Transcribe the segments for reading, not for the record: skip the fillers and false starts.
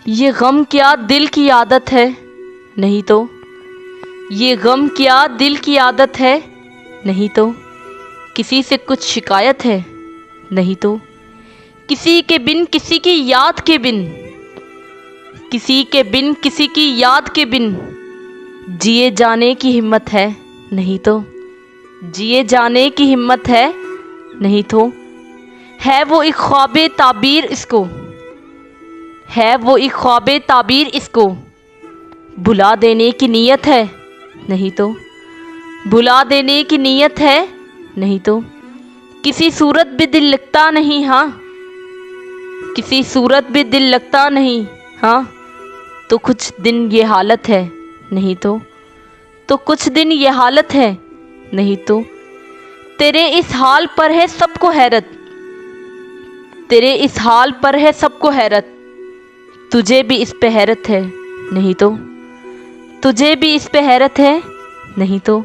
یہ غم کیا دل کی عادت ہے نہیں تو، یہ غم کیا دل کی عادت ہے نہیں تو، کسی سے کچھ شکایت ہے نہیں تو، کسی کے بن کسی کی یاد کے بن، کسی کے بن کسی کی یاد کے بن جیے جانے کی ہمت ہے نہیں تو، جیے جانے کی ہمت ہے نہیں تو، ہے وہ ایک خواب تعبیر اس کو، ہے وہ ایک خواب تعبیر اس کو بھلا دینے کی نیت ہے نہیں تو، بھلا دینے کی نیت ہے نہیں تو، کسی صورت بھی دل لگتا نہیں ہاں، کسی صورت بھی دل لگتا نہیں ہاں، تو کچھ دن یہ حالت ہے نہیں تو کچھ دن یہ حالت ہے نہیں تو، تیرے اس حال پر ہے سب کو حیرت، تیرے اس حال پر ہے سب کو حیرت، تجھے بھی اس پہ حیرت ہے نہیں تو، تجھے بھی اس پہ حیرت ہے نہیں تو،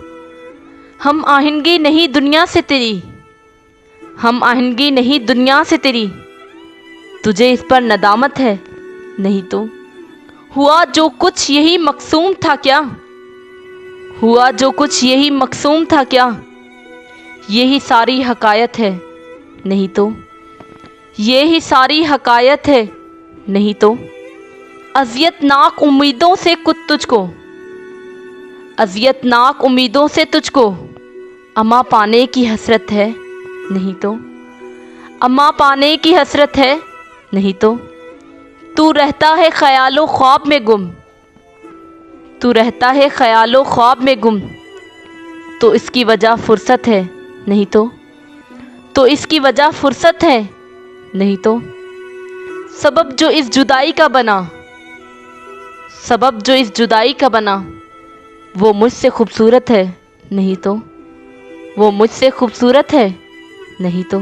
ہم آہنگی نہیں دنیا سے تیری، ہم آہنگی نہیں دنیا سے تیری، تجھے اس پر ندامت ہے نہیں تو، ہوا جو کچھ یہی مقسوم تھا کیا، ہوا جو کچھ یہی مقسوم تھا کیا، یہی ساری حقائق ہے نہیں تو، یہی ساری حقائق ہے نہیں تو، اذیت ناک امیدوں سے کچھ تجھ کو، اذیت ناک امیدوں سے تجھ کو اما پانے کی حسرت ہے نہیں تو، اما پانے کی حسرت ہے نہیں تو رہتا ہے خیال و خواب میں گم، تو رہتا ہے خیال و خواب میں گم، تو اس کی وجہ فرصت ہے نہیں تو اس کی وجہ فرصت ہے نہیں تو، سبب جو اس جدائی کا بنا، سبب جو اس جدائی کا بنا وہ مجھ سے خوبصورت ہے نہیں تو، وہ مجھ سے خوبصورت ہے نہیں تو۔